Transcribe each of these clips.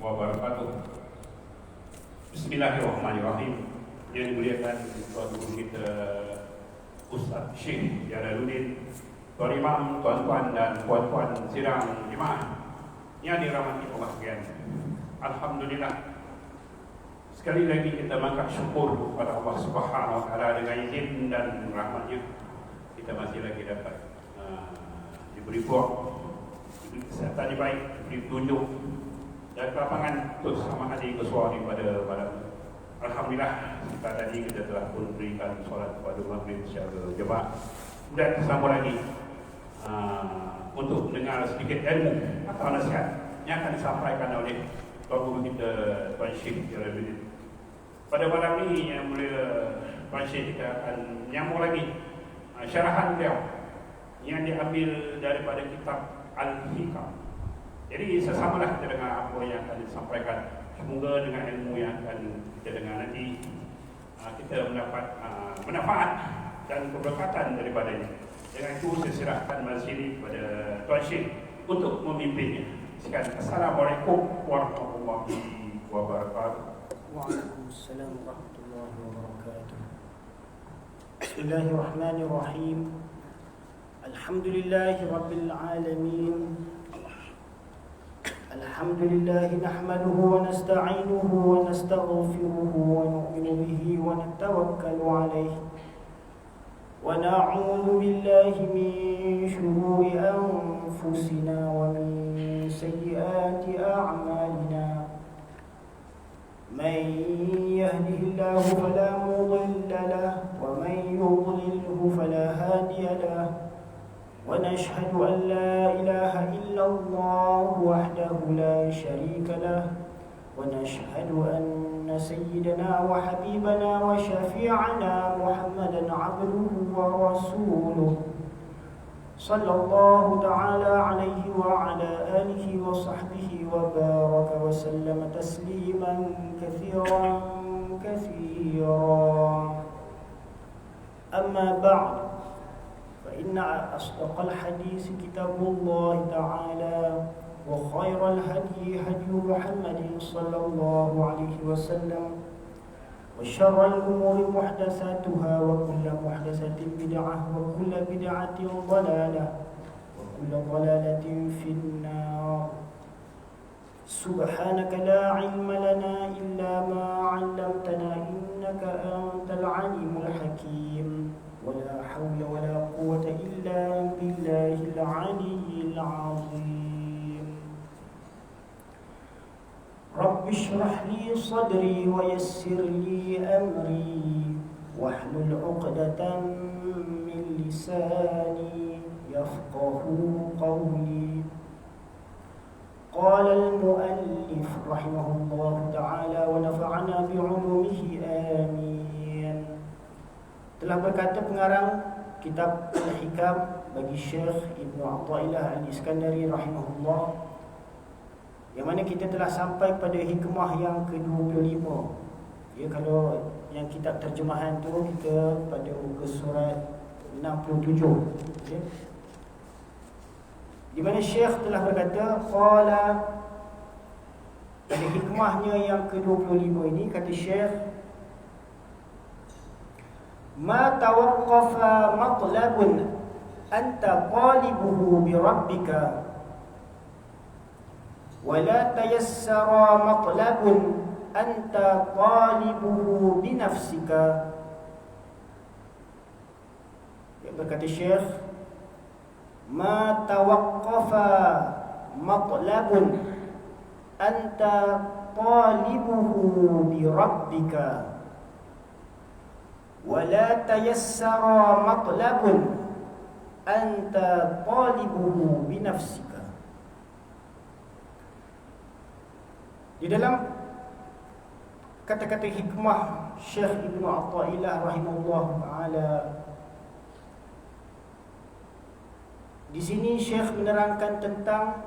wabarakatuh. Bismillahirrahmanirrahim. Yang dimuliakan Tuan Guru kita Ustaz Syekh Jalaluddin, Tuan Imam, tuan-tuan dan puan-puan sidang jemaah yang dirahmati Allah sekalian. Alhamdulillah, sekali lagi kita mengangkat syukur kepada Allah Subhanahu wa taala dengan izin dan rahmat-Nya kita masih lagi dapat diberi buah, diberi kesihatan yang baik, diberi petunjuk dan kelapangan untuk sama hati bersuara pada malam. Alhamdulillah, tadi kita telah pun berikan solat pada maghrib secara jemaah dan bersama lagi untuk mendengar sedikit ilmu atau nasihat yang akan disampaikan oleh Tuan Guru kita Tuan Syekh Jalaluddin. Pada malam ini yang mulia Tuan Syekh kita akan menyambung lagi syarahan beliau yang diambil daripada kitab Al-Hikam. Jadi sesamalah kita dengar apa yang akan disampaikan. Semoga dengan ilmu yang akan kita dengar nanti kita mendapat manfaat dan keberkatan daripadanya. Dengan itu saya serahkan majlis ini kepada Tuan Syekh untuk memimpinnya. Sekian. Assalamualaikum warahmatullahi wabarakatuh. Waalaikumsalam warahmatullahi wabarakatuh. Bismillahirrahmanirrahim. Alhamdulillahi rabbil alamin. Alhamdulillah nahmaduhu wa nasta'inuhu wa nastaghfiruhu wa nu'minu bihi wa natawakkalu alayhi wa na'udzu billahi min shururi anfusina wa min sayyiati a'malina. Man yahdihillahu fala mudilla lahu wa man yudlilhu fala hadiya lahu. ونشهد أن لا إله إلا الله وحده لا شريك له ونشهد أن سيدنا وحبيبنا وشفيعنا محمدا عبده ورسوله صلى الله تعالى عليه وعلى آله وصحبه وبارك وسلم تسليما كثيرا كثيرا. أما بعد، فإن أصدق الحديث كتاب الله تعالى وخير الهدي هدي محمد صلى الله عليه وسلم وشر الأمور محدثاتها وكل محدثة بدعة وكل بدعة ضلالة وكل ضلالة في النار. سبحانك لا علم لنا إلا ما علمتنا إنك أنت العليم الحكيم. ولا حول ولا قوة إلا بالله العلي العظيم. رب اشرح لي صدري ويسر لي أمري واحلل عقدة من لساني يفقه قولي. قال المؤلف رحمه الله تعالى ونفعنا بعلومه آمين. Telah berkata pengarang kitab Al-Hikam bagi Syekh Ibnu Athaillah Al-Iskandari rahimahullah, yang mana kita telah sampai pada hikmah yang ke-25. Ya, kalau yang kitab terjemahan tu kita pada muka surat 67. Ya. Di mana Syekh telah berkata qala, pada hikmahnya yang ke-25 ini kata Syekh, ma tawaqqafa matlabun anta talibuhu bi rabbika wa la tayassara matlabun anta talibuhu bi nafsika. Ya, berkata Syekh, ma tawaqqafa matlabun anta talibuhu bi rabbika ولا تيسر مطلب أنت طالبه بنفسك. Di dalam kata-kata hikmah Syekh Ibnu Athaillah rahimahullah taala, di sini Syekh menerangkan tentang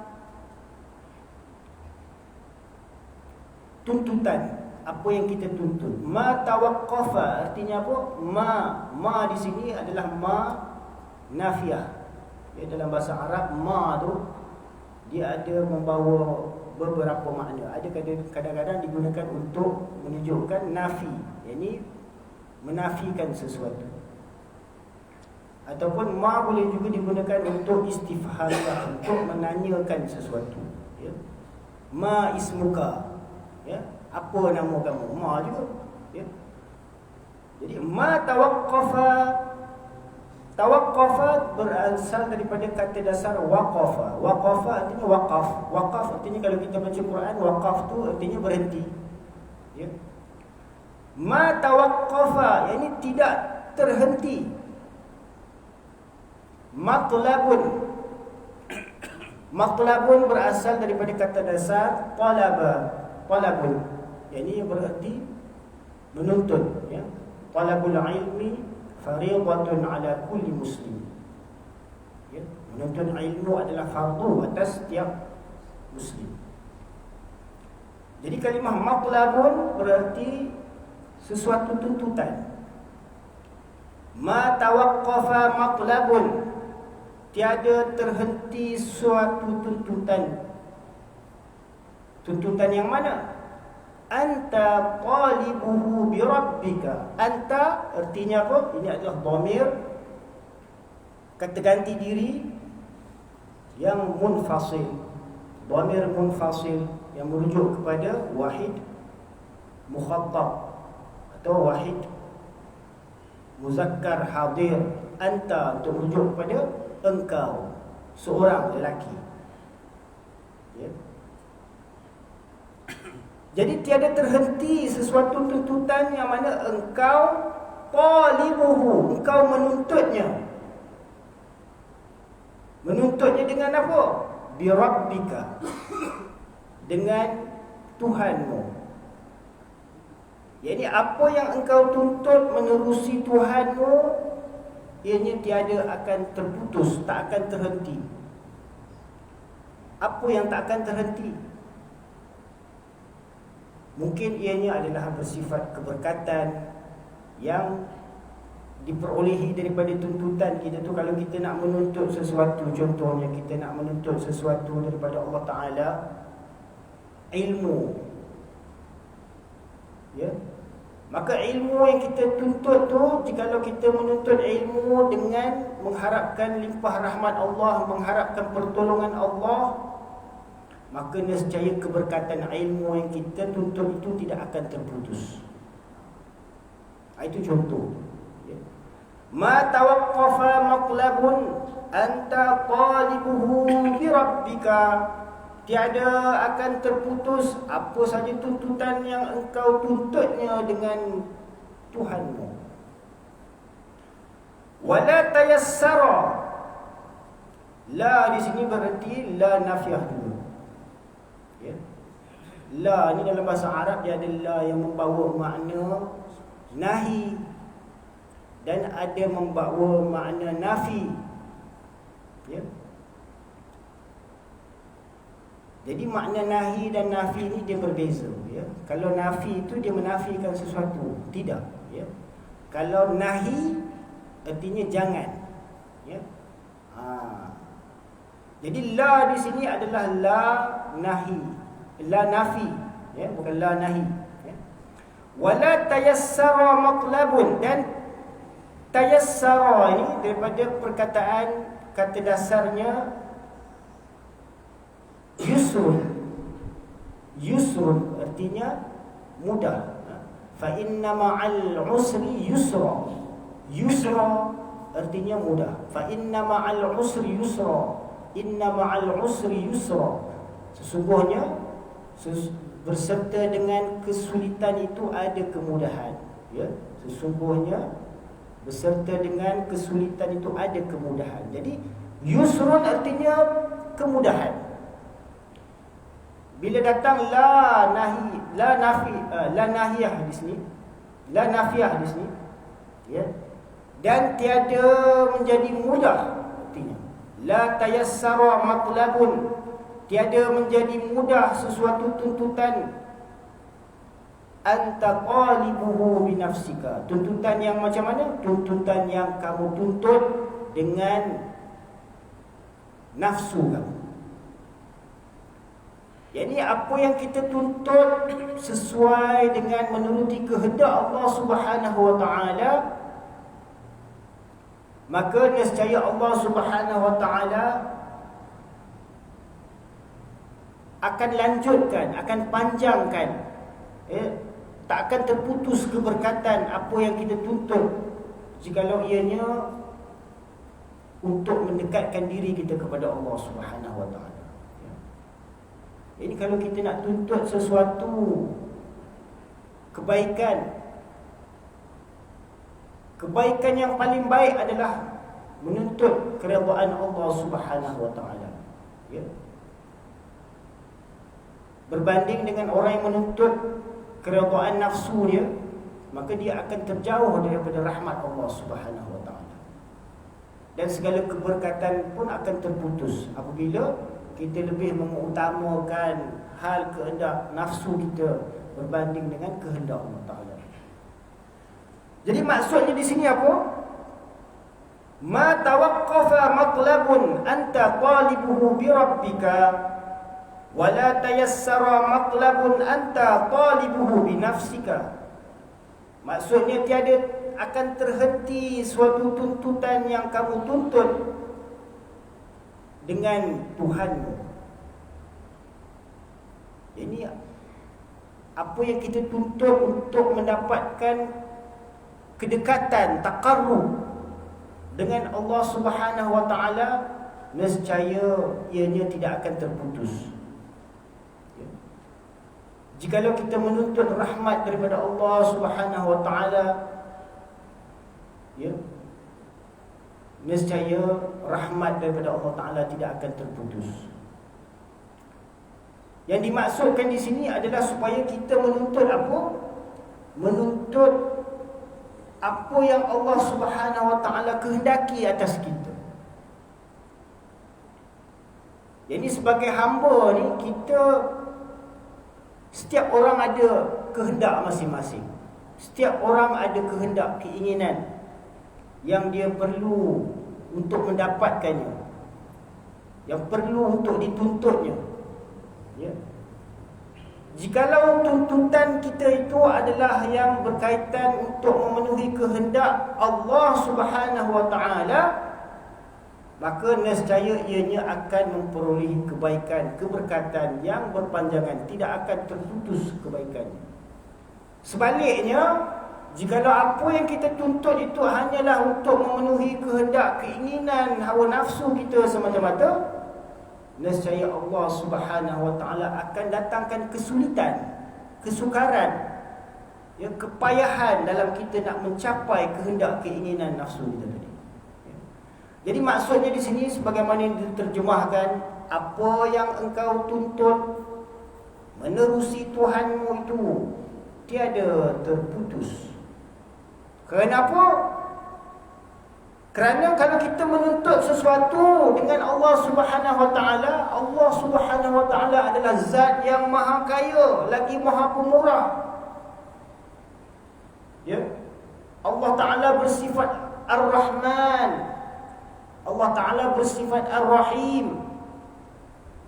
tuntutan. Apa yang kita tuntut? Ma tawaqqafa artinya apa? Ma di sini adalah ma nafiyah. Ya, dalam bahasa Arab ma tu dia ada membawa beberapa makna. Ada kadang-kadang digunakan untuk menunjukkan nafi, yakni menafikan sesuatu. Ataupun ma boleh juga digunakan untuk istifham, untuk menanyakan sesuatu, ya. Ma ismuka, ya, apa nama kamu? Ma juga, ya. Jadi ma tawaqqafa berasal daripada kata dasar waqafa. Waqafa artinya waqaf. Waqaf artinya, kalau kita baca Quran, waqaf tu artinya berhenti, ya. Ma tawaqqafa, yakni tidak terhenti. Matlabun berasal daripada kata dasar talabun, yakni berarti menuntut, ya. Talabul ilmi fariidatun ala kulli muslim, ya. Menuntut ilmu adalah fardu atas setiap muslim. Jadi kalimah matlabun berarti sesuatu tuntutan. Ma tawaqqafa matlabun, tiada terhenti suatu tuntutan. Tuntutan yang mana? Anta talibuhu bi rabbika. Anta artinya apa? Ini adalah dhamir, kata ganti diri yang munfasil. Dhamir munfasil yang merujuk kepada wahid mukhatab atau wahid muzakkar hadir. Anta untuk merujuk kepada engkau, seorang lelaki, ya. Jadi tiada terhenti sesuatu tuntutan yang mana engkau talibuhu, engkau menuntutnya. Menuntutnya dengan apa? Bi rabbika, dengan Tuhanmu. Jadi apa yang engkau tuntut menerusi Tuhanmu, ianya tiada akan terputus, tak akan terhenti. Apa yang tak akan terhenti? Mungkin ianya adalah bersifat keberkatan yang diperolehi daripada tuntutan kita tu. Kalau kita nak menuntut sesuatu, contohnya kita nak menuntut sesuatu daripada Allah Ta'ala, ilmu, ya, maka ilmu yang kita tuntut tu, jikalau kita menuntut ilmu dengan mengharapkan limpah rahmat Allah, mengharapkan pertolongan Allah, maka nescaya keberkatan ilmu yang kita tuntut itu tidak akan terputus. Itu contoh, ya. Ma tawaqqafa matlabun anta talibuhu bi rabbika, tiada akan terputus apa saja tuntutan yang engkau tuntutnya dengan Tuhanmu. Wala tayassara, la di sini berarti la nafiyah dulu, ya. La ni dalam bahasa Arab dia ada la yang membawa makna nahi dan ada membawa makna nafi, ya. Jadi makna nahi dan nafi ni dia berbeza, ya. Kalau nafi itu dia menafikan sesuatu, tidak, ya. Kalau nahi artinya jangan, ya. Jadi la di sini adalah la nahi, la nafi, ya, bukan la nahi, ya. Wala tayassara matlabun, dan tayassara ini daripada perkataan kata dasarnya yusrun artinya mudah. Fa inna ma'al usri yusra. Yusra artinya mudah. Fa inna ma'al usri yusra. Inna ma'al usri yusra. Sesungguhnya berserta dengan kesulitan itu ada kemudahan, ya. Sesungguhnya beserta dengan kesulitan itu ada kemudahan. Jadi yusrun artinya kemudahan. Bila datang la nahi, la nafi, la nahiyah di sini, la nafiyah di sini, ya, dan tiada menjadi mudah, artinya la tayassara matlabun, tiada menjadi mudah sesuatu tuntutan, anta qalibuhu bi nafsika, tuntutan yang macam mana? Tuntutan yang kamu tuntut dengan nafsu kamu. Jadi apa yang kita tuntut sesuai dengan menuruti kehendak Allah Subhanahu wa taala, maka nescaya Allah Subhanahu wa taala akan lanjutkan, akan panjangkan, tak akan terputus keberkatan apa yang kita tuntut, jikalau ianya untuk mendekatkan diri kita kepada Allah Subhanahu wa taala. Jadi kalau kita nak tuntut sesuatu kebaikan yang paling baik adalah menuntut keredaan Allah Subhanahu wa taala. Ya. Berbanding dengan orang yang menuntut keredaan nafsu dia, maka dia akan terjauh daripada rahmat Allah Subhanahu wa taala. Dan segala keberkatan pun akan terputus apabila kita lebih mengutamakan hal kehendak nafsu kita berbanding dengan kehendak Allah Taala. Jadi maksudnya di sini apa? Ma tawaqqafa matlabun anta talibuhu bi rabbika wa la tayassara matlabun anta talibuhu bi nafsika. Maksudnya tiada akan terhenti suatu tuntutan yang kamu tuntut dengan Tuhanmu. Ini apa yang kita tuntut untuk mendapatkan kedekatan, taqarrub dengan Allah Subhanahu wa taala, nescaya ianya tidak akan terputus. Ya. Jikalau kita menuntut rahmat daripada Allah Subhanahu wa taala, ya, nescaya rahmat daripada Allah Ta'ala tidak akan terputus. Yang dimaksudkan di sini adalah supaya kita menuntut apa? Menuntut apa yang Allah Subhanahu Wa Ta'ala kehendaki atas kita. Jadi sebagai hamba ni, kita, setiap orang ada kehendak masing-masing. Setiap orang ada kehendak, keinginan yang dia perlu untuk mendapatkannya, yang perlu untuk dituntutnya. Ya. Jikalau tuntutan kita itu adalah yang berkaitan untuk memenuhi kehendak Allah Subhanahu wa taala, maka nescaya ianya akan memperolehi kebaikan, keberkatan yang berpanjangan, tidak akan terputus kebaikannya. Sebaliknya, jikalau apa yang kita tuntut itu hanyalah untuk memenuhi kehendak, keinginan, hawa nafsu kita semata-mata, nescaya Allah Subhanahu wa taala akan datangkan kesulitan, kesukaran, ya, kepayahan dalam kita nak mencapai kehendak, keinginan nafsu kita tadi. Jadi maksudnya di sini sebagaimana diterjemahkan, apa yang engkau tuntut menerusi Tuhanmu itu tiada terputus. Kenapa? Kerana kalau kita menuntut sesuatu dengan Allah Subhanahu Wa Taala, Allah Subhanahu Wa Taala adalah zat yang maha kaya, lagi maha pemurah. Ya, Allah Taala bersifat Ar-Rahman, Allah Taala bersifat Ar-Rahim,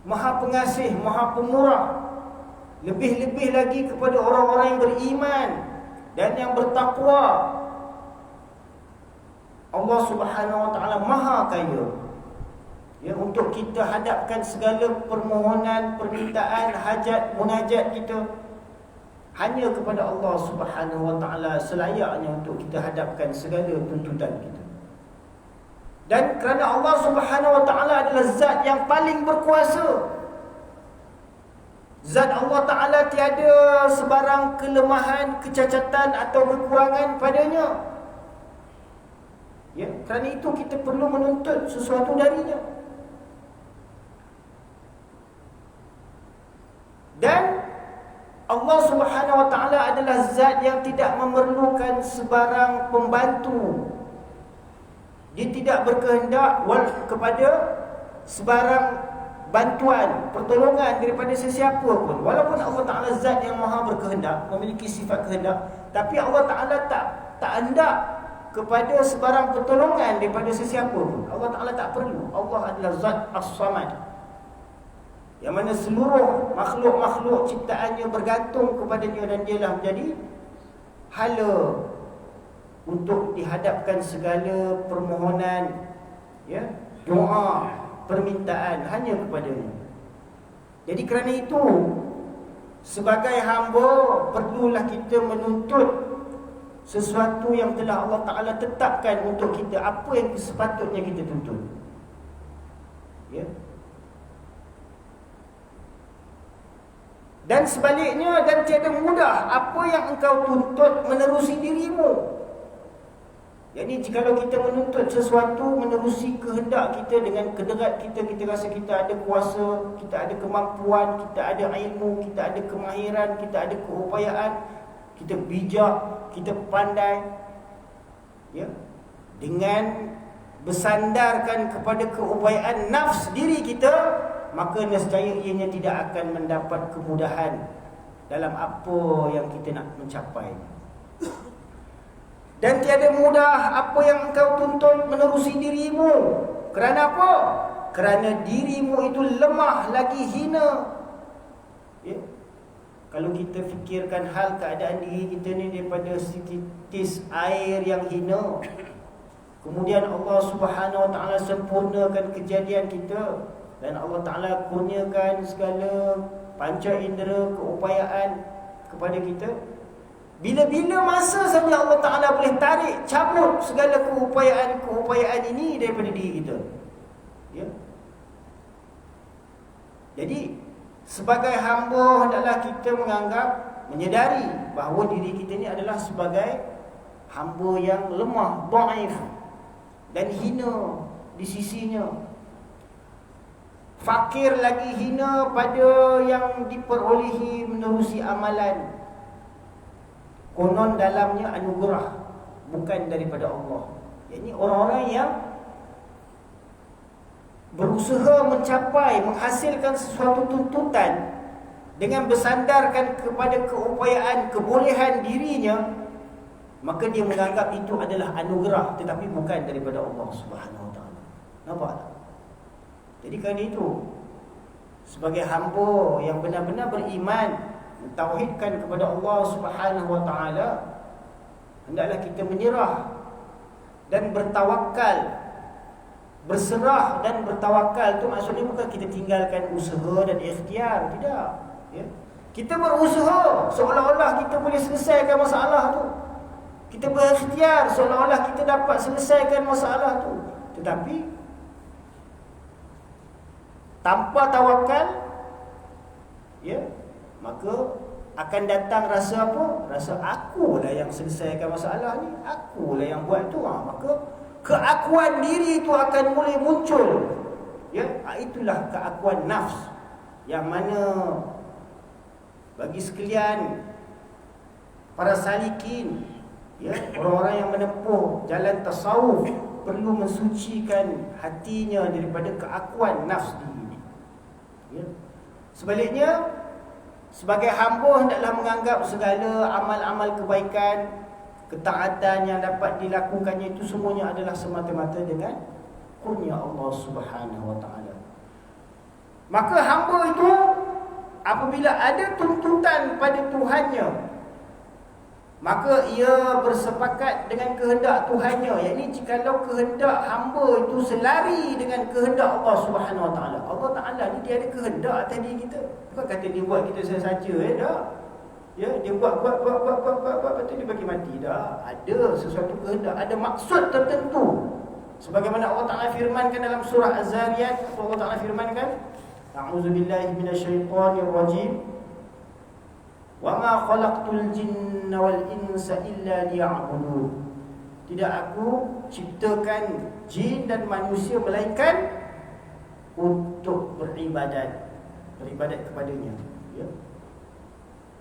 maha pengasih, maha pemurah. Lebih-lebih lagi kepada orang-orang yang beriman dan yang bertakwa. Allah Subhanahu Wa Taala maha kaya, ya, untuk kita hadapkan segala permohonan, permintaan, hajat, munajat kita hanya kepada Allah Subhanahu Wa Taala selayaknya untuk kita hadapkan segala tuntutan kita. Dan kerana Allah Subhanahu Wa Taala adalah zat yang paling berkuasa, zat Allah Ta'ala tiada sebarang kelemahan, kecacatan atau kekurangan padanya. Ya, kerana itu kita perlu menuntut sesuatu darinya. Dan Allah Subhanahu Wa Ta'ala adalah zat yang tidak memerlukan sebarang pembantu. Dia tidak berkehendak kepada sebarang bantuan, pertolongan daripada sesiapa pun. Walaupun Allah Ta'ala zat yang maha berkehendak, memiliki sifat kehendak, tapi Allah Ta'ala tak hendak kepada sebarang pertolongan daripada sesiapa pun. Allah Ta'ala tak perlu. Allah adalah zat As-Samad. yang mana seluruh makhluk-makhluk ciptaannya bergantung kepadanya, dan dialah menjadi hala untuk dihadapkan segala permohonan, ya, doa, permintaan hanya kepadanya. Jadi kerana itu, sebagai hamba perlulah kita menuntut sesuatu yang telah Allah Ta'ala tetapkan untuk kita, apa yang sepatutnya kita tuntut, ya. Dan sebaliknya, dan tiada mudah apa yang engkau tuntut menerusi dirimu. Jadi jikalau kita menuntut sesuatu menerusi kehendak kita dengan kederat kita, kita rasa kita ada kuasa, kita ada kemampuan, kita ada ilmu, kita ada kemahiran, kita ada keupayaan, kita bijak, kita pandai, ya, dengan bersandarkan kepada keupayaan nafs diri kita, maka nescaya ianya tidak akan mendapat kemudahan dalam apa yang kita nak mencapai. Dan tiada mudah apa yang engkau tuntut menerusi dirimu. Kerana apa? Kerana dirimu itu lemah lagi hina, ya? Kalau kita fikirkan hal keadaan diri kita ni daripada setitis air yang hina, kemudian Allah Subhanahu Wa Taala sempurnakan kejadian kita, dan Allah Ta'ala kurniakan segala panca indera keupayaan kepada kita. Bila-bila masa saja Allah Ta'ala boleh tarik, cabut segala keupayaan ini daripada diri kita, ya? Jadi sebagai hamba hendaklah kita menganggap, menyedari bahawa diri kita ini adalah sebagai hamba yang lemah, dhaif dan hina di sisinya. Fakir lagi hina pada yang diperolehi menerusi amalan. Konon dalamnya anugerah, bukan daripada Allah. Ini orang-orang yang berusaha mencapai, menghasilkan sesuatu tuntutan dengan bersandarkan kepada keupayaan, kebolehan dirinya, maka dia menganggap itu adalah anugerah, tetapi bukan daripada Allah Subhanahu Wa Taala. Nampak tak? Jadi kerana itu, sebagai hamba yang benar-benar beriman, mentauhidkan kepada Allah Subhanahu Wa Taala, hendaklah kita menyerah dan bertawakal. Berserah dan bertawakal tu maksudnya bukan kita tinggalkan usaha dan ikhtiar, tidak, ya. Kita berusaha seolah-olah kita boleh selesaikan masalah tu. Kita berikhtiar seolah-olah kita dapat selesaikan masalah tu. Tetapi tanpa tawakal, ya, maka akan datang rasa apa? Rasa akulah yang selesaikan masalah ni, akulah yang buat tu. Maka keakuan diri itu akan mulai muncul, ya. Itulah keakuan nafs, yang mana bagi sekalian para salikin, ya, orang-orang yang menempuh jalan tasawuf, perlu mensucikan hatinya daripada keakuan nafs diri, ya. Sebaliknya, sebagai hamba hendaklah menganggap segala amal-amal kebaikan, ketaatan yang dapat dilakukannya itu semuanya adalah semata-mata dengan kurnia Allah Subhanahu Wa Taala. Maka hamba itu apabila ada tuntutan pada Tuhannya, maka ia bersepakat dengan kehendak Tuhannya. Yakni jikalau kehendak hamba itu selari dengan kehendak Allah Subhanahu Wa Taala. Allah Taala ni dia ada kehendak atas diri kita. Bukan kata dia buat kita saja, dah. Ya, dia buat, lepas tu dia bagi mati. Dah, ada sesuatu kehendak, ada maksud tertentu. Sebagaimana Allah Ta'ala firmankan dalam surah Az-Zariyat, Allah Ta'ala firmankan, A'udzubillahi minasyaitonirrajim, wa ma khalaqtul jinna wal insa illa liya'budun. Tidak aku ciptakan jin dan manusia melainkan untuk beribadat kepadanya, ya.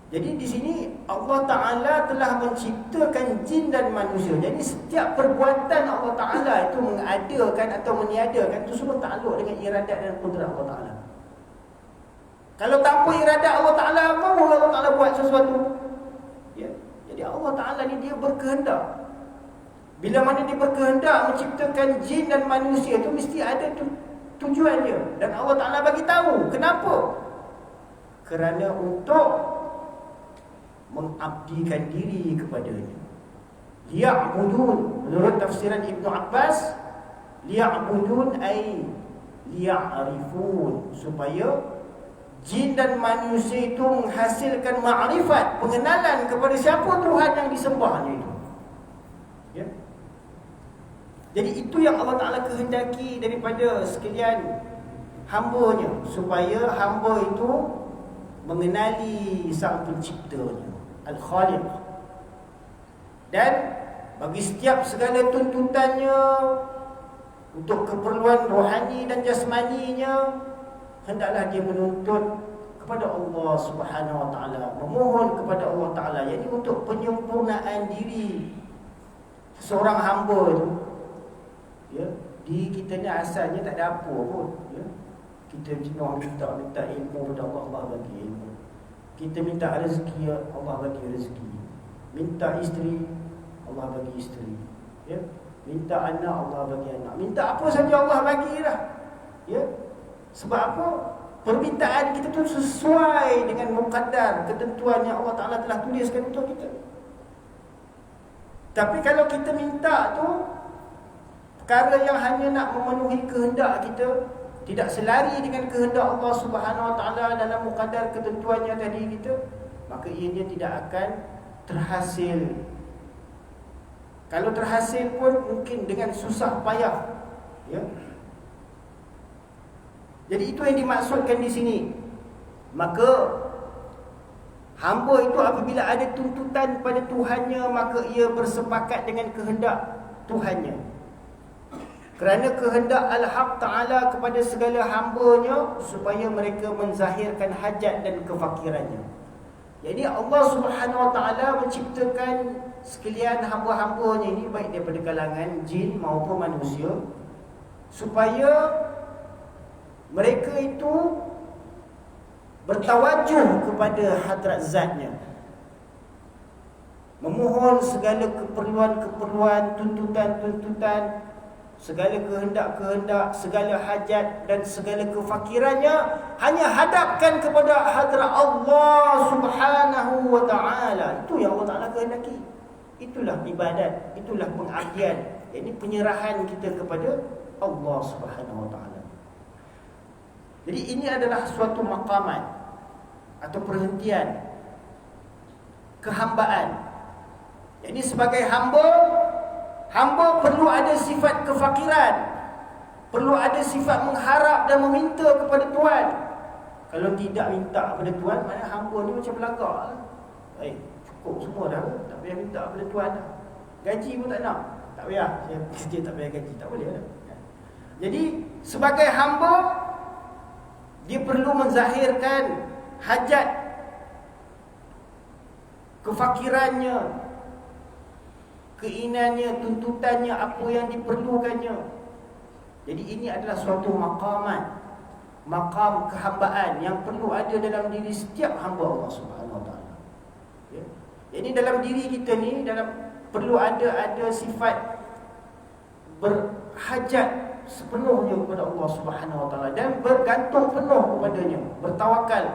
Jadi di sini Allah Ta'ala telah menciptakan jin dan manusia. Jadi setiap perbuatan Allah Ta'ala itu mengadakan atau meniadakan, itu semua takluk dengan iradat dan kudrat Allah Ta'ala. Kalau tanpa iradat Allah Ta'ala, mau Allah Ta'ala buat sesuatu, ya. Jadi Allah Ta'ala ni dia berkehendak. Bila mana dia berkehendak menciptakan jin dan manusia, itu mesti ada tu tujuan dia. Dan Allah Ta'ala bagi tahu. Kenapa? Kerana untuk mengabdikan diri kepadanya. Liya'budun. Menurut tafsiran Ibn Abbas, liya'budun ay liya'rifun, supaya jin dan manusia itu menghasilkan ma'rifat, pengenalan kepada siapa Tuhan yang disembahnya itu. Ya. Jadi itu yang Allah Ta'ala kehendaki daripada sekalian hamba-Nya, supaya hamba itu mengenali Sang Penciptanya, Al-Khaliq. Dan bagi setiap segala tuntutannya untuk keperluan rohani dan jasmaninya, hendaklah dia menuntut kepada Allah Subhanahu Wa Taala, memohon kepada Allah Taala, iaitu untuk penyempurnaan diri seorang hamba itu. Ya, diri kita ni asalnya tak ada apa pun, ya. Kita minta ilmu kepada Allah, Allah bagi ilmu. Kita minta rezeki, Allah bagi rezeki. Minta isteri, Allah bagi isteri. Ya, minta anak, Allah bagi anak. Minta apa saja Allah bagilah. Ya. Sebab apa? Permintaan kita tu sesuai dengan muqaddar, ketentuan yang Allah Ta'ala telah tuliskan untuk kita. Tapi kalau kita minta tu perkara yang hanya nak memenuhi kehendak kita, tidak selari dengan kehendak Allah Subhanahu Wa Ta'ala dalam muqaddar ketentuannya tadi kita, maka ianya tidak akan terhasil. Kalau terhasil pun mungkin dengan susah payah. Ya. Jadi itu yang dimaksudkan di sini. Maka hamba itu apabila ada tuntutan pada Tuhannya, maka ia bersepakat dengan kehendak Tuhannya. Kerana kehendak Al-Haq Ta'ala kepada segala hamba-Nya supaya mereka menzahirkan hajat dan kefakirannya. Jadi Allah Subhanahu Wa Ta'ala menciptakan sekalian hamba-hambanya ini, baik daripada kalangan jin maupun manusia, supaya mereka itu bertawajuh kepada hadrat zatnya, memohon segala keperluan-keperluan, tuntutan-tuntutan, segala kehendak-kehendak, segala hajat dan segala kefakirannya hanya hadapkan kepada hadrat Allah Subhanahu Wa Ta'ala. Itu yang Allah Ta'ala kehendaki. Itulah ibadat, itulah pengabdian, iaitu penyerahan kita kepada Allah Subhanahu Wa Ta'ala. Jadi ini adalah suatu maqamat atau perhentian kehambaan. Jadi sebagai hamba perlu ada sifat kefakiran, perlu ada sifat mengharap dan meminta kepada Tuhan. Kalau tidak minta kepada Tuhan, maknanya hamba ni macam belagak lah. Cukup semua dah, tak payah minta kepada Tuhan dah. Gaji pun tak nak, tak payah, saya kerja tak payah gaji, tak boleh dah. Jadi sebagai hamba, dia perlu menzahirkan hajat, kefakirannya, keinginannya, tuntutannya, apa yang diperlukannya. Jadi ini adalah suatu maqam kehambaan yang perlu ada dalam diri setiap hamba Allah Subhanahu Wa Ta'ala. Ya. Jadi dalam diri kita ni perlu ada sifat berhajat sepenuhnya kepada Allah Subhanahu Wa Ta'ala dan bergantung penuh kepadanya, bertawakal.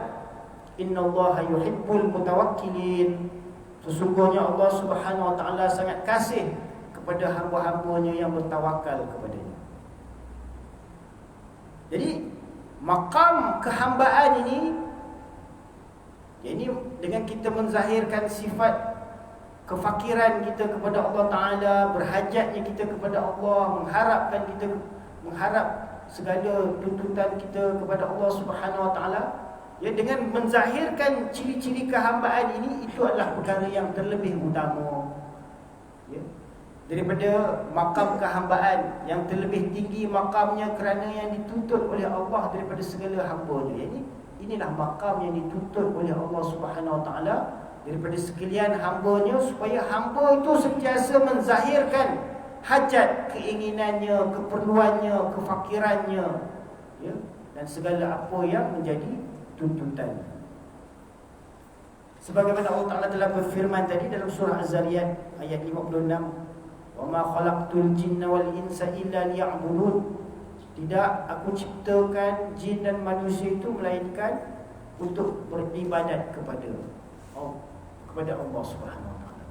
Innallaha yuhibbul mutawakkilin. Sesungguhnya Allah Subhanahu Wa Ta'ala sangat kasih kepada hamba-hambanya yang bertawakal kepadanya. Jadi maqam kehambaan ini, dengan kita menzahirkan sifat kefakiran kita kepada Allah Ta'ala, berhajatnya kita kepada Allah, mengharap segala tuntutan kita kepada Allah Subhanahu Wa Ta'ala, ya, dengan menzahirkan ciri-ciri kehambaan ini, itu adalah perkara yang terlebih utama, ya, daripada makam kehambaan yang terlebih tinggi makamnya, kerana yang dituntut oleh Allah daripada segala hamba-Nya. Jadi inilah makam yang dituntut oleh Allah Subhanahu Wa Ta'ala daripada sekalian hamba-Nya, supaya hamba itu sentiasa menzahirkan hajat, keinginannya, keperluannya, kefakirannya, ya, dan segala apa yang menjadi tuntutan. Sebagaimana Allah Ta'ala telah berfirman tadi dalam surah Az-Zariyat ayat 56, "Wa ma khalaqtul jinna wal insa illa liya'budun." Tidak aku ciptakan jin dan manusia itu melainkan untuk beribadat kepada Allah Subhanahu wa taala.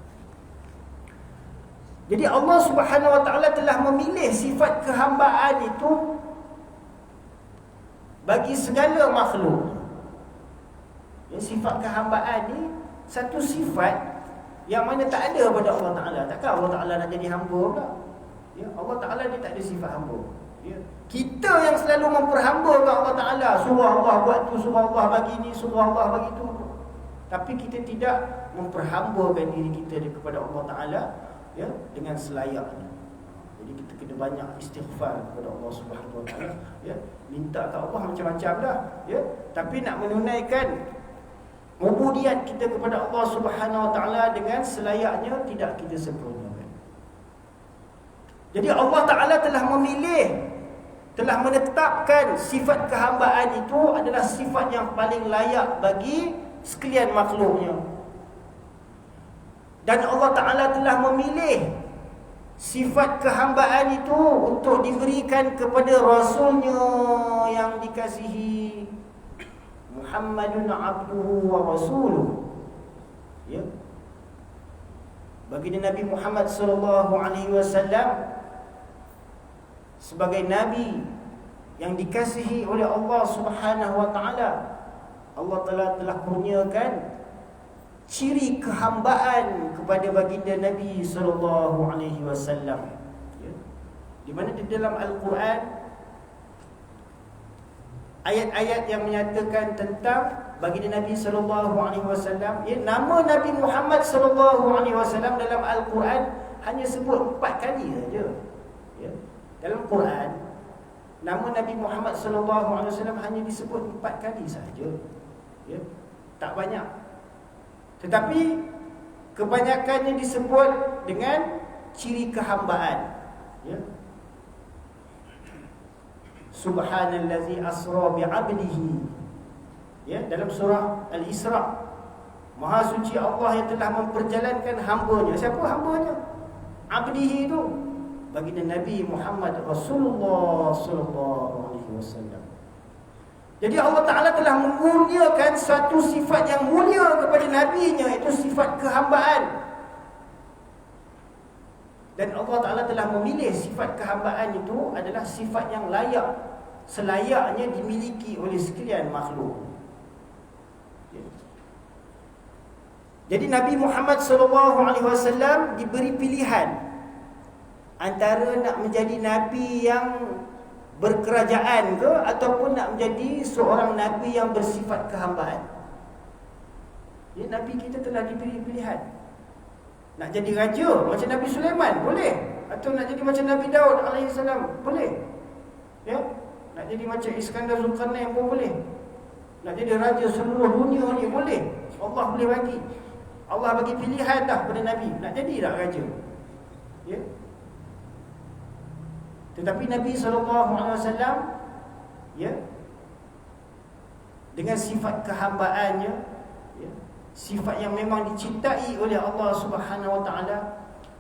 Jadi Allah Subhanahu wa taala telah memilih sifat kehambaan itu bagi segala makhluk. Ya, sifat kehambaan ni satu sifat yang mana tak ada pada Allah Taala. Takkan Allah Taala nak jadi hamba pula? Ya, Allah Taala dia tak ada sifat hamba. Ya. Kita yang selalu memperhambakan Allah Taala, suruh Allah buat tu, suruh Allah bagi ni, suruh Allah bagi tu. Tapi kita tidak memperhambakan diri kita kepada Allah Taala, ya, dengan selayaknya. Jadi kita kena banyak istighfar kepada Allah Subhanahu wa taala, ya. Minta ke Allah macam-macam dah, ya. Tapi nak menunaikan ubudiyat kita kepada Allah Subhanahu wa taala dengan selayaknya tidak kita sempurnakan. Jadi Allah Taala telah memilih, telah menetapkan sifat kehambaan itu adalah sifat yang paling layak bagi sekalian makhluknya. Dan Allah Ta'ala telah memilih sifat kehambaan itu untuk diberikan kepada Rasulnya yang dikasihi, Muhammadun abduhu wa rasuluh. Ya. Baginda Nabi Muhammad sallallahu alaihi wasallam sebagai nabi yang dikasihi oleh Allah Subhanahu wa taala. Allah telah kurniakan ciri kehambaan kepada baginda Nabi sallallahu alaihi wasallam. Ya. Di mana di dalam Al-Quran ayat-ayat yang menyatakan tentang baginda Nabi sallallahu alaihi wasallam, ya, nama Nabi Muhammad sallallahu alaihi wasallam dalam Al-Quran hanya sebut 4 kali saja. Ya. Dalam Quran nama Nabi Muhammad sallallahu alaihi wasallam hanya disebut 4 kali saja. Ya. Tak banyak. Tetapi kebanyakannya disebut dengan ciri kehambaan. Ya. Subhanallazi asra bi'abdihi. Ya, dalam surah Al-Isra. Maha suci Allah yang telah memperjalankan hambanya. Siapa hambanya? Abdihi itu baginda Nabi Muhammad Rasulullah sallallahu alaihi wasallam. Jadi Allah Ta'ala telah memuliakan satu sifat yang mulia kepada Nabi-Nya, itu sifat kehambaan. Dan Allah Ta'ala telah memilih sifat kehambaan itu adalah sifat yang layak, selayaknya dimiliki oleh sekalian makhluk. Jadi Nabi Muhammad SAW diberi pilihan antara nak menjadi Nabi yang berkerajaan ke ataupun nak menjadi seorang Nabi yang bersifat kehambaan. Ya, Nabi kita telah diberi pilihan. Nak jadi raja macam Nabi Sulaiman boleh, atau nak jadi macam Nabi Daud alaihissalam boleh. Ya, nak jadi macam Iskandar Zulkarnain pun boleh. Nak jadi raja seluruh dunia ni boleh. Allah boleh bagi. Allah bagi pilihan dah pada Nabi nak jadi tak raja. Ya. Tetapi Nabi SAW, ya, dengan sifat kehambaannya, ya, sifat yang memang dicintai oleh Allah Subhanahu Wa Taala,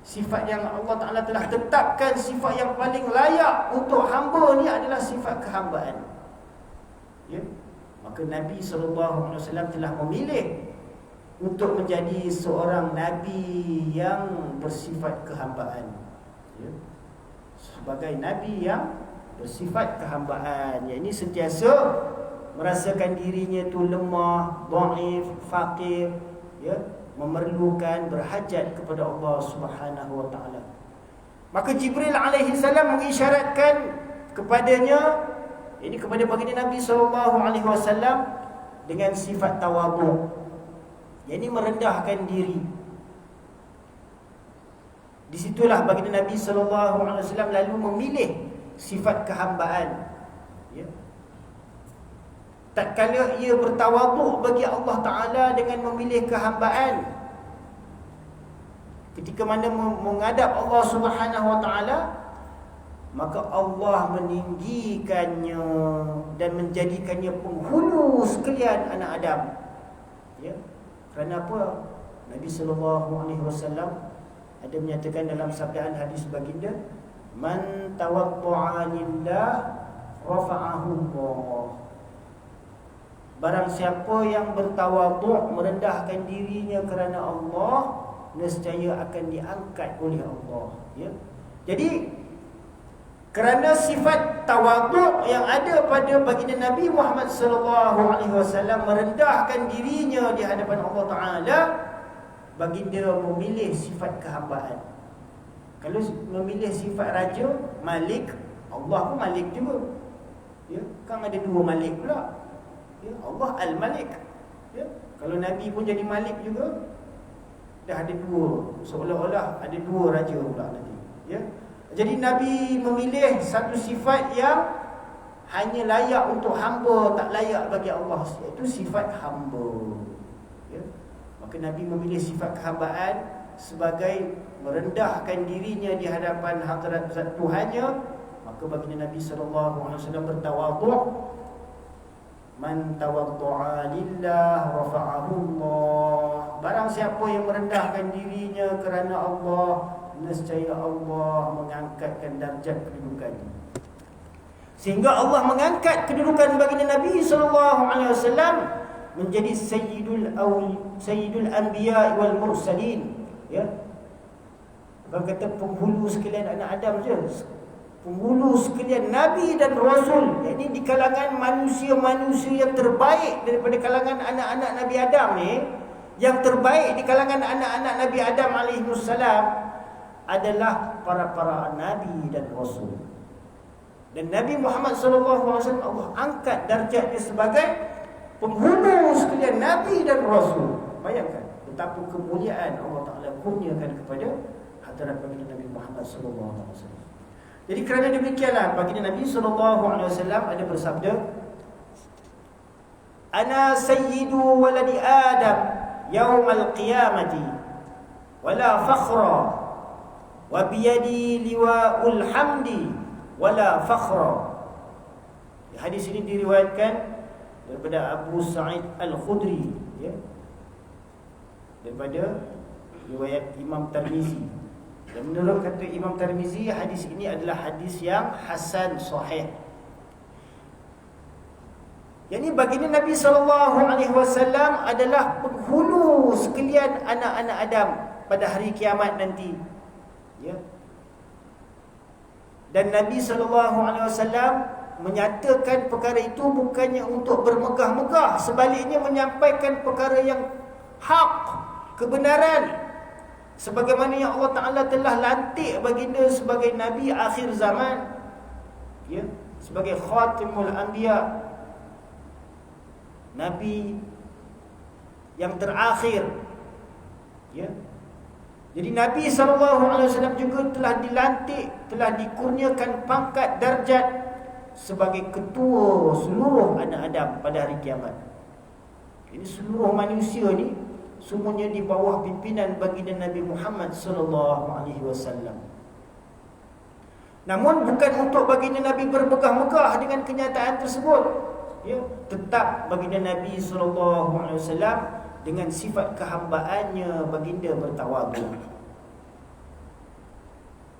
sifat yang Allah Taala telah tetapkan, sifat yang paling layak untuk hamba ni adalah sifat kehambaan. Ya, maka Nabi SAW telah memilih untuk menjadi seorang Nabi yang bersifat kehambaan. Ya. Sebagai Nabi yang bersifat kehambaan, yang ini sentiasa merasakan dirinya tu lemah, dhaif, faqir, ya, memerlukan, berhajat kepada Allah Subhanahu wa taala. Maka Jibril alaihi salam mengisyaratkan kepadanya, ini kepada baginda Nabi sallallahu alaihi wasallam, dengan sifat tawadhu, yang ini merendahkan diri. Disitulah baginda Nabi SAW lalu memilih sifat kehambaan. Ya. Tak kala ia bertawaduk bagi Allah Ta'ala dengan memilih kehambaan, ketika mana menghadap Allah Subhanahu Wa Ta'ala, maka Allah meninggikannya dan menjadikannya penghulu sekalian anak Adam. Ya. Kerana apa? Nabi SAW ada menyatakan dalam sabdaan hadis baginda, man tawaddu'a lillah rafa'ahu Allah. Barang siapa yang bertawaduk, merendahkan dirinya kerana Allah, nescaya akan diangkat oleh Allah. Ya. Jadi kerana sifat tawaduk yang ada pada baginda Nabi Muhammad sallallahu alaihi wasallam, merendahkan dirinya di hadapan Allah Taala, baginda memilih sifat kehambaan. Kalau memilih sifat raja, Malik, Allah pun Malik juga. Ya, kan ada dua Malik pula. Ya, Allah Al-Malik. Ya, kalau Nabi pun jadi Malik juga, dah ada dua, seolah-olah ada dua raja pula nanti. Ya. Jadi Nabi memilih satu sifat yang hanya layak untuk hamba, tak layak bagi Allah, iaitu sifat hamba. Ya. Maka Nabi memilih sifat kehambaan sebagai merendahkan dirinya di hadapan hadrat zat Tuhannya. Maka baginda Nabi sallallahu alaihi wasallam bertawaduk. Man tawaddu'a lillah rafa'ahu Allah. Barang siapa yang merendahkan dirinya kerana Allah, nescaya Allah mengangkatkan darjat kedudukannya. Sehingga Allah mengangkat kedudukan baginda Nabi sallallahu alaihi wasallam menjadi sayyidul anbiya wal mursalin. Ya. Orang kata penghulu sekalian anak Adam je. Penghulu sekalian Nabi dan Rasul. Jadi di kalangan manusia-manusia yang terbaik daripada kalangan anak-anak Nabi Adam ni, yang terbaik di kalangan anak-anak Nabi Adam alaihissalam adalah para Nabi dan Rasul. Dan Nabi Muhammad SAW Allah angkat darjatnya sebagai penghulu sekalian Nabi dan Rasul. Bayangkan betapa kemuliaan Allah Ta'ala kurniakan kepada hadirat baginda Nabi Muhammad SAW. Jadi kerana demikianlah baginda Nabi SAW ada bersabda, Ana sayyidu waladi Adam yawmal qiyamati wala fakhra wa biyadi liwa'ul hamdi wala fakhra. Hadis ini diriwayatkan daripada Abu Sa'id Al-Khudri, ya, daripada riwayat Imam Tirmizi. Dan menurut kata Imam Tirmizi, hadis ini adalah hadis yang hasan sahih. Yani baginda Nabi SAW adalah penghulu sekalian anak-anak Adam pada hari kiamat nanti. Ya. Dan Nabi SAW menyatakan perkara itu bukannya untuk bermegah-megah, sebaliknya menyampaikan perkara yang hak, kebenaran, sebagaimana yang Allah Ta'ala telah lantik baginda sebagai Nabi akhir zaman, ya, sebagai khatimul anbiya, Nabi yang terakhir, ya. Jadi Nabi SAW juga telah dilantik, telah dikurniakan pangkat darjat sebagai ketua seluruh anak Adam pada hari kiamat. Ini seluruh manusia ni semuanya di bawah pimpinan baginda Nabi Muhammad SAW. Namun bukan untuk baginda Nabi bermegah-megah dengan kenyataan tersebut. Ya, tetap baginda Nabi SAW dengan sifat kehambaannya baginda bertawaduk.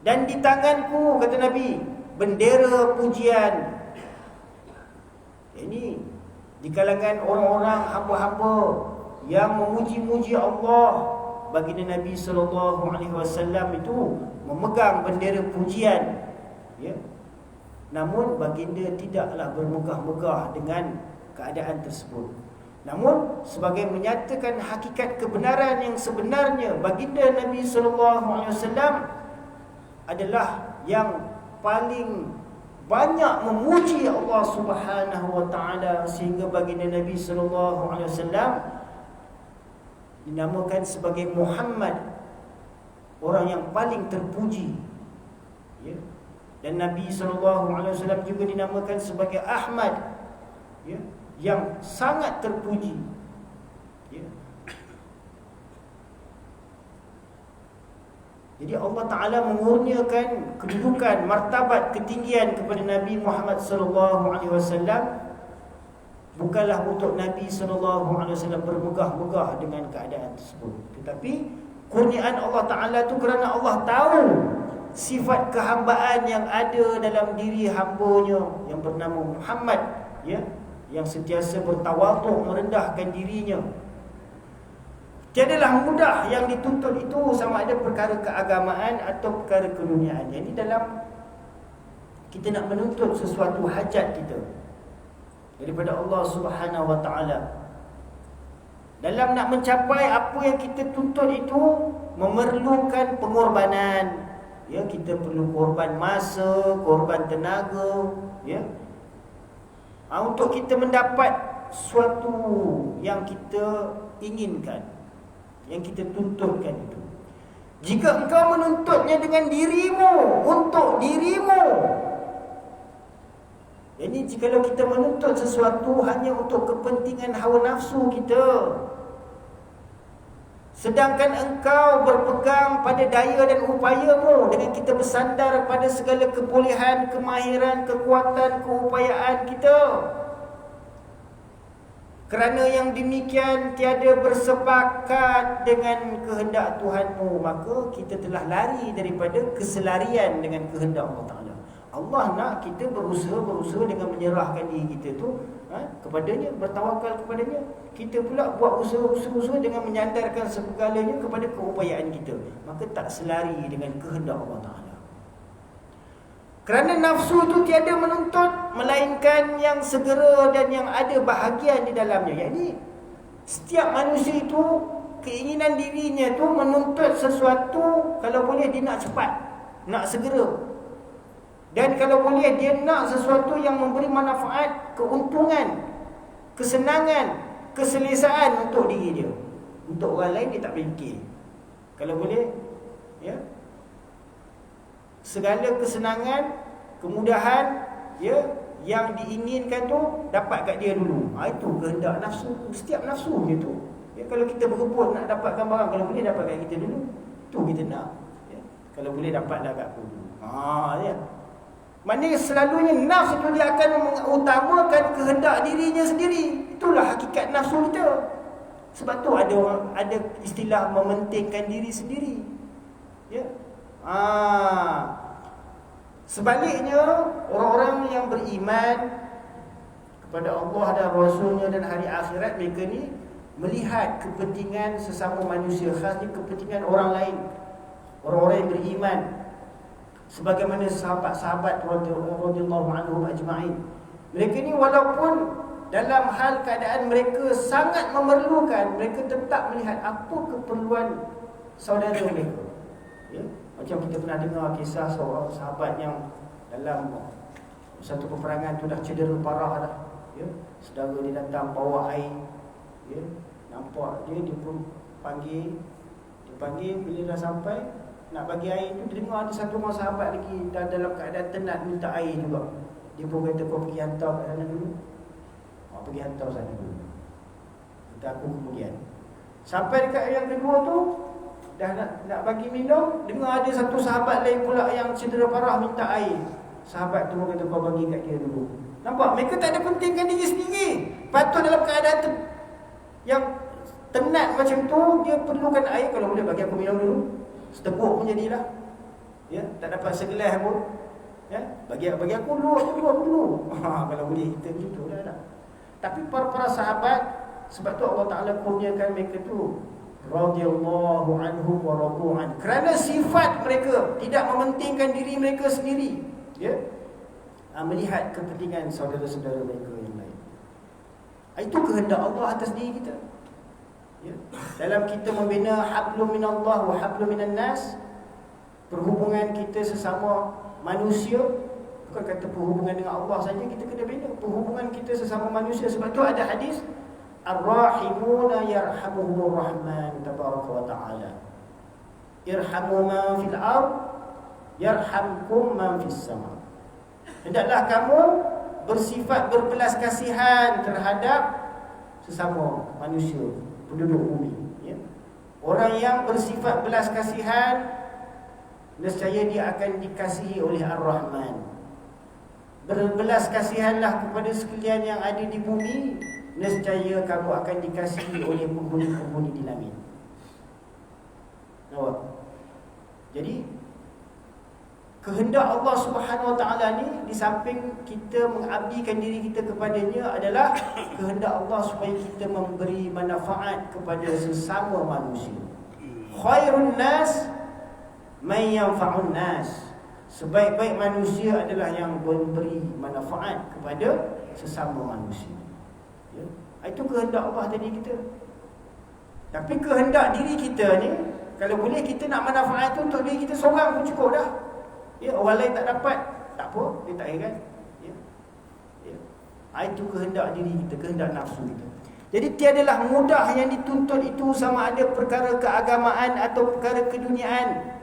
Dan di tanganku, kata Nabi, bendera pujian. Ini di kalangan orang-orang hamba-hamba yang memuji-muji Allah, baginda Nabi SAW itu memegang bendera pujian, ya. Namun baginda tidaklah bermegah-megah dengan keadaan tersebut. Namun sebagai menyatakan hakikat kebenaran yang sebenarnya, baginda Nabi SAW adalah yang paling banyak memuji Allah Subhanahu wa taala, sehingga baginda Nabi SAW dinamakan sebagai Muhammad, orang yang paling terpuji, ya. Dan Nabi SAW juga dinamakan sebagai Ahmad, ya, yang sangat terpuji, ya. Jadi Allah Ta'ala mengurniakan kedudukan, martabat, ketinggian kepada Nabi Muhammad SAW, bukanlah untuk Nabi SAW bermegah-megah dengan keadaan tersebut, tetapi kurniaan Allah Ta'ala itu kerana Allah tahu sifat kehambaan yang ada dalam diri hambanya yang bernama Muhammad, ya, yang sentiasa bertawaduk, merendahkan dirinya. Tiadalah mudah yang dituntut itu, sama ada perkara keagamaan atau perkara keduniaan. Jadi dalam kita nak menuntut sesuatu hajat kita daripada Allah Subhanahu Wa Taala, dalam nak mencapai apa yang kita tuntut itu memerlukan pengorbanan. Ya, kita perlu korban masa, korban tenaga, ya. Untuk kita mendapat sesuatu yang kita inginkan, yang kita tuntutkan itu. Jika engkau menuntutnya dengan dirimu, untuk dirimu, jadi jikalau kita menuntut sesuatu hanya untuk kepentingan hawa nafsu kita, sedangkan engkau berpegang pada daya dan upayamu dengan kita bersandar pada segala kebolehan, kemahiran, kekuatan, keupayaan kita, kerana yang demikian tiada bersepakat dengan kehendak Tuhanmu, maka kita telah lari daripada keselarian dengan kehendak Allah Ta'ala. Allah nak kita berusaha dengan menyerahkan diri kita tu kepadanya, bertawakal kepadanya. Kita pula buat usaha dengan menyandarkan segalanya kepada keupayaan kita, maka tak selari dengan kehendak Allah Ta'ala. Kerana nafsu itu tiada menuntut melainkan yang segera dan yang ada bahagian di dalamnya. Jadi setiap manusia itu, keinginan dirinya tu menuntut sesuatu, kalau boleh dia nak cepat, nak segera. Dan kalau boleh dia nak sesuatu yang memberi manfaat, keuntungan, kesenangan, keselesaan untuk diri dia. Untuk orang lain dia tak boleh fikir. Kalau boleh, ya, segala kesenangan, kemudahan, ya, yang diinginkan tu dapat kat dia dulu. Itu kehendak nafsu. Setiap nafsu macam tu. Ya, kalau kita berebut nak dapatkan barang, kalau boleh dapat kat kita dulu, tu kita nak. Ya, kalau boleh dapatlah kat aku dulu. Ya. Maknanya selalunya nafsu itu dia akan mengutamakan kehendak dirinya sendiri. Itulah hakikat nafsu kita. Sebab tu ada istilah mementingkan diri sendiri. Ya. Sebaliknya, orang-orang yang beriman kepada Allah dan Rasulnya dan hari akhirat, mereka ni melihat kepentingan sesama manusia, khasnya kepentingan orang lain, orang-orang yang beriman, sebagaimana sahabat-sahabat radhiyallahu anhum ajma'in. Mereka ni walaupun dalam hal keadaan mereka sangat memerlukan, mereka tetap melihat apa keperluan saudara mereka. Ya, macam kita pernah dengar kisah seorang sahabat yang dalam satu peperangan tu dah cedera parah dah. Ya, saudara dia datang bawa air. Ya, nampak dia pun dipanggil bila dah sampai nak bagi air tu, dia dengar ada satu orang sahabat lagi dalam keadaan tenat minta air juga. Dia pun kata, kau pergi hantar kat sana dulu. Pergi hantar sana dulu, kita aku kemudian. Sampai dekat yang kedua tu, dah nak bagi minum, dengar ada satu sahabat lain pula yang cedera parah minta air. Sahabat tu kata, kau bagi kat dia dulu. Nampak? Mereka tak ada pentingkan diri sendiri. Patut dalam keadaan yang tenat macam tu, dia perlukan air, kalau boleh bagi aku minum dulu. Seteguk pun jadilah. Ya, tak dapat segelas pun. Ya, bagi aku dulu. Kalau boleh kita gitu dah. Tapi para sahabat, sebab tu Allah Ta'ala kurniakan mereka tu radhiyallahu anhu wa radu an. Kerana sifat mereka tidak mementingkan diri mereka sendiri, ya, melihat kepentingan saudara-saudara mereka yang lain. Itu kehendak Allah atas diri kita. Ya. Dalam kita membina hablum minallah wa hablum minan nas, perhubungan kita sesama manusia, bukan kata perhubungan dengan Allah saja kita kena bina, perhubungan kita sesama manusia. Sebab tu ada hadis, ar-rahimuna yarhamuhumur rahman tabaraka wa ta'ala, irhamu man fil ard yarhamkum man fis sama. Hendaklah kamu bersifat berbelas kasihan terhadap sesama manusia, penduduk bumi, ya. Orang yang bersifat belas kasihan, nescaya dia akan dikasihi oleh Ar-Rahman. Berbelas kasihanlah kepada sekalian yang ada di bumi, nescaya kamu akan dikasihi oleh penghuni-penghuni di langit. Nampak? Jadi kehendak Allah Subhanahu Wa Taala ni, di samping kita mengabdikan diri kita kepadanya, adalah kehendak Allah supaya kita memberi manfaat kepada sesama manusia. Khairun nas man yanfa'un nas. Sebaik-baik manusia adalah yang memberi manfaat kepada sesama manusia. Ya. Itu kehendak Allah tadi kita. Tapi kehendak diri kita ni, kalau boleh kita nak manfaat tu untuk diri kita seorang pun cukup dah. Ya, orang lain tak dapat, tak apa, dia tak heran. Ya. Ya. Itu kehendak diri kita, kehendak nafsu kita. Jadi tiadalah mudah yang dituntut itu, sama ada perkara keagamaan atau perkara keduniaan.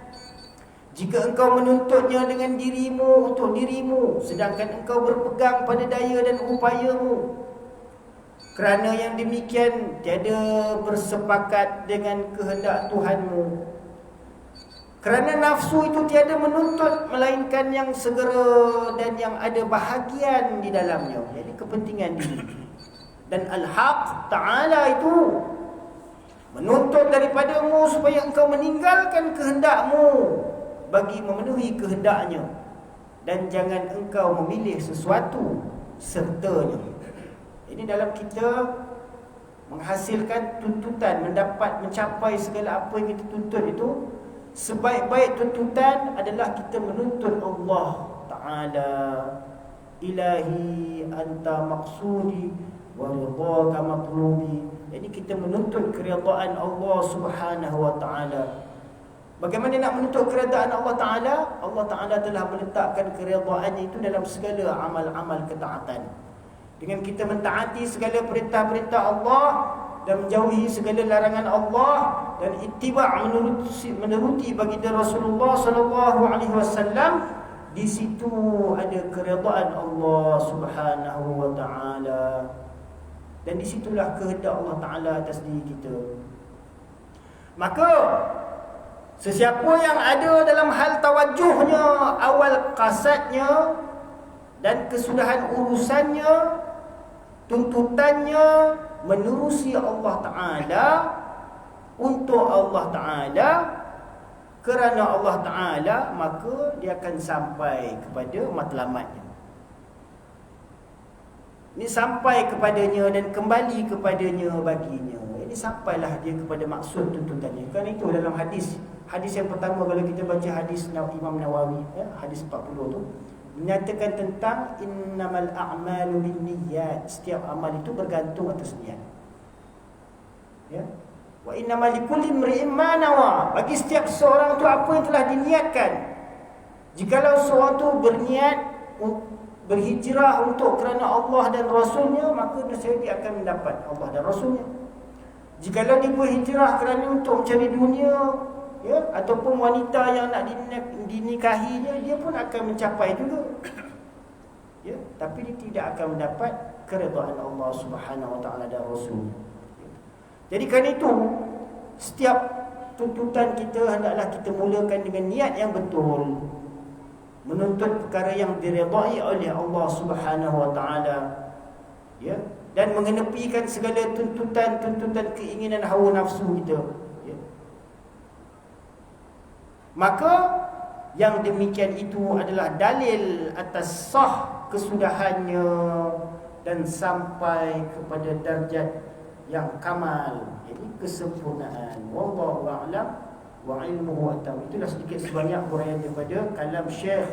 Jika engkau menuntutnya dengan dirimu, untuk dirimu, sedangkan engkau berpegang pada daya dan upayamu, kerana yang demikian tiada bersepakat dengan kehendak Tuhanmu. Kerana nafsu itu tiada menuntut melainkan yang segera dan yang ada bahagian di dalamnya, jadi kepentingan diri. Dan Al-Haq Ta'ala itu menuntut daripadamu supaya engkau meninggalkan kehendakmu bagi memenuhi kehendaknya, dan jangan engkau memilih sesuatu sertanya. Ini dalam kita menghasilkan tuntutan, mencapai segala apa yang kita tuntut itu, sebaik-baik tuntutan adalah kita menuntut Allah Ta'ala. Ilahi anta maqsudi wa ridhaka matlubi. Jadi kita menuntut keridaan Allah Subhanahu Wa Ta'ala. Bagaimana nak menuntut keridaan Allah Ta'ala? Allah Ta'ala telah meletakkan keridaannya itu dalam segala amal-amal ketaatan. Dengan kita mentaati segala perintah-perintah Allah dan menjauhi segala larangan Allah, dan ittiba' menuruti baginda Rasulullah sallallahu alaihi wasallam, di situ ada keridaan Allah Subhanahu Wa Ta'ala. Dan di situlah kehendak Allah Ta'ala atas diri kita. Maka sesiapa yang ada dalam hal tawajuhnya, awal qasadnya dan kesudahan urusannya, tuntutannya menerusi Allah Ta'ala, untuk Allah Ta'ala, kerana Allah Ta'ala, maka dia akan sampai kepada matlamatnya. Ini sampai kepadanya dan kembali kepadanya baginya. Ini sampailah dia kepada maksud tuntutannya. Kan itu dalam hadis yang pertama, kalau kita baca hadis Imam Nawawi, hadis 40 tu, menyatakan tentang innamal a'malu binniyat. Setiap amal itu bergantung atas niat. Ya. Wa innamal likulli imri'in ma nawa. Bagi setiap seorang tu apa yang telah diniatkan. Jikalau seorang tu berniat berhijrah untuk kerana Allah dan Rasulnya, maka dia akan mendapat Allah dan Rasulnya. Jikalau dia berhijrah kerana untuk mencari dunia, ya, ataupun wanita yang nak dinikahinya, dia pun akan mencapai juga. Ya, tapi dia tidak akan mendapat keridaan Allah Subhanahu Wa Ta'ala dan Rasulnya. Ya. Jadi kerana itu, setiap tuntutan kita hendaklah kita mulakan dengan niat yang betul, menuntut perkara yang diredai oleh Allah Subhanahu Wa Ta'ala, ya, dan mengenepikan segala tuntutan keinginan hawa nafsu kita, ya. Maka yang demikian itu adalah dalil atas sah kesudahannya dan sampai kepada darjat yang kamal, ini kesempurnaan. Wallahu a'lam wa ilmuhu atam. Itulah sedikit sebanyak huraian daripada kalam Syekh,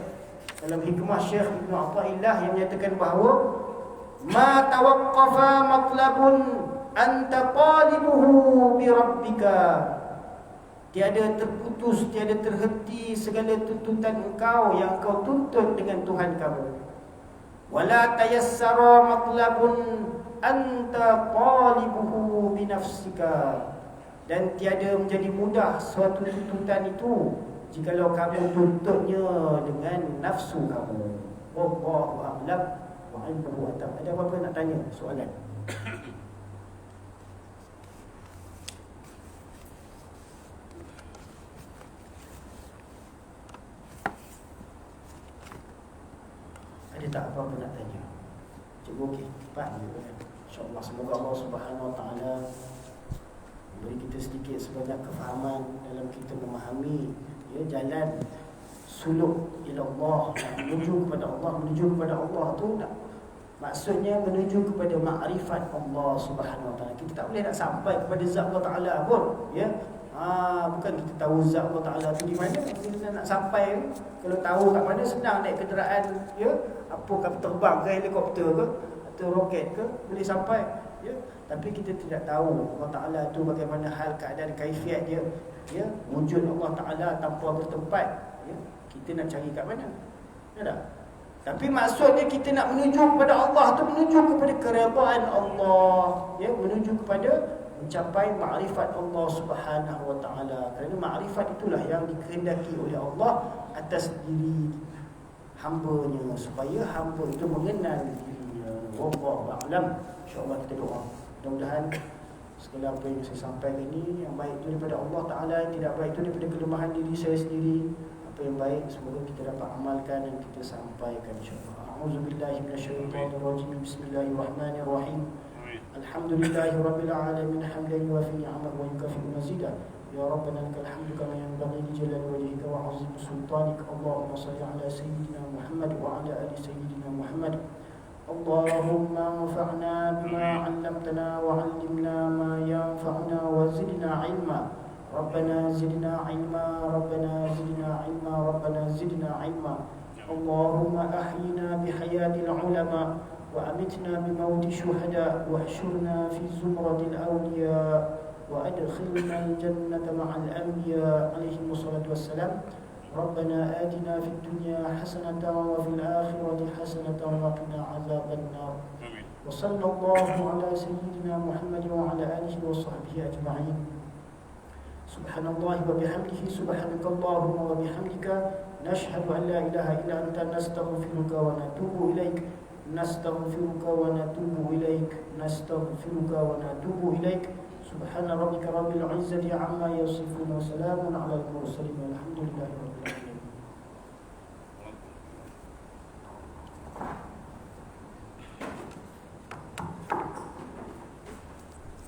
dalam hikmah Syekh Ibn Atha'illah, yang menyatakan bahawa ma tawaqqafa matlabun anta talibuhu bi rabbika. Tiada terputus, tiada terhenti segala tuntutan engkau yang engkau tuntut dengan Tuhan kamu. Wala tayassara matlabun anta talibuhu bi nafsika. Dan tiada menjadi mudah suatu tuntutan itu jikalau kamu tuntutnya dengan nafsu kamu. Wallahu a'lam wa ilmuhu atam. Ada apa-apa nak tanya? Soalan? Ada tak apa-apa nak tanya? Cikgu okey, cepat je kan. InsyaAllah semoga Allah Subhanahu Wa Ta'ala beri kita sedikit sebanyak kefahaman dalam kita memahami, ya, jalan suluk ila Allah, menuju kepada Allah. Menuju kepada Allah tu tak, maksudnya menuju kepada makrifat Allah Subhanahu Wa Taala. Kita tak boleh nak sampai kepada zat Allah Taala pun, ya. Bukan kita tahu zat Allah Taala tu di mana. Kita nak sampai, kalau tahu kat mana senang naik kenderaan, ya. Apa kapal terbang ke, helikopter ke atau roket ke, boleh sampai, ya. Tapi kita tidak tahu Allah Taala tu bagaimana hal keadaan kaifiat dia, ya. Wujud Allah Taala tanpa bertempat, ya. Kita nak cari kat mana? Ya tak? Tapi maksudnya kita nak menuju kepada Allah tu, menuju kepada keredaan Allah, ya, menuju kepada mencapai makrifat Allah Subhanahu Wa Taala. Kerana makrifat itulah yang dikehendaki oleh Allah atas diri hamba-Nya, supaya hamba itu mengenal dirinya. Wallahu a'lam. Insya-Allah kita doa. Mudah-mudahan segala apa yang saya sampaikan ini yang baik itu daripada Allah Taala, yang tidak baik itu daripada kelemahan diri saya sendiri. Apa yang baik semoga kita dapat amalkan dan kita sampaikan, insya-Allah. A'udzubillahi minasyaitonirrajim. Bismillahirrahmanirrahim. Alhamdulillahirabbil alamin hamdan yuwafi ni'amahu wa yukafi mazidah. Ya Rabbana lakal hamdu kama yanbaghi li jalali wajhika wa 'azimi sultanik. Allahumma shalli ala sayyidina Muhammad wa ala ali sayyidina Muhammad. Allahumma anfa'na bima 'allamtana wa 'allimna ma yanfa'una wa zidna 'ilma. Rabbana zidna 'ilma, Rabbana zidna 'ilma, Rabbana zidna 'ilma. Allahumma ahyina bihayatil ulama wa amitna bimauti syuhada wa ahsyurna fi zumratil awliya wa adkhilna al-jannata ma'al anbiya alaihi wassalatu wassalam. Rabbana atina fid dunya hasanatan wa fil akhirati hasanatan wa qina azaban nar. Wa sallallahu ala sayyidina Muhammad wa ala alihi wa sahbihi ajma'in. Subhanallah wa bihamdihi, subhanakallahumma wa bihamdika, nashhadu an la ilaha illa anta, nastaghfiruka wa natubu ilaik, nastaghfiruka wa natubu ilaik, nastaghfiruka wa natubu ilaik. Subhana rabbika rabbil izzati amma yasifun wa salamun ala al-mursalin walhamdulillahi rabbil alamin.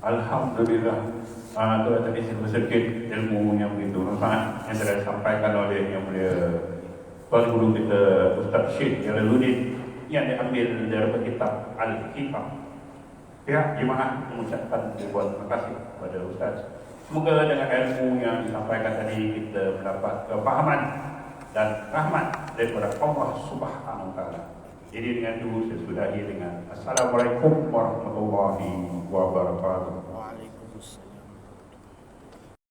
Alhamdulillah. Itu tadi sedikit ilmu yang begitu manfaat yang telah disampaikan oleh Yang Mulia Tuan Guru kita Ustaz Syed Jalaluddin, yang diambil dari kitab Al-Hikam. Pihak jemaah mengucapkan ribuan terima kasih kepada Ustaz. Semoga dengan ilmu yang disampaikan tadi kita mendapat kefahaman dan rahmat daripada Allah Subhanahu Wa Taala. Jadi dengan itu saya sudahi dengan Assalamualaikum warahmatullahi wabarakatuh. Waalaikumsalam.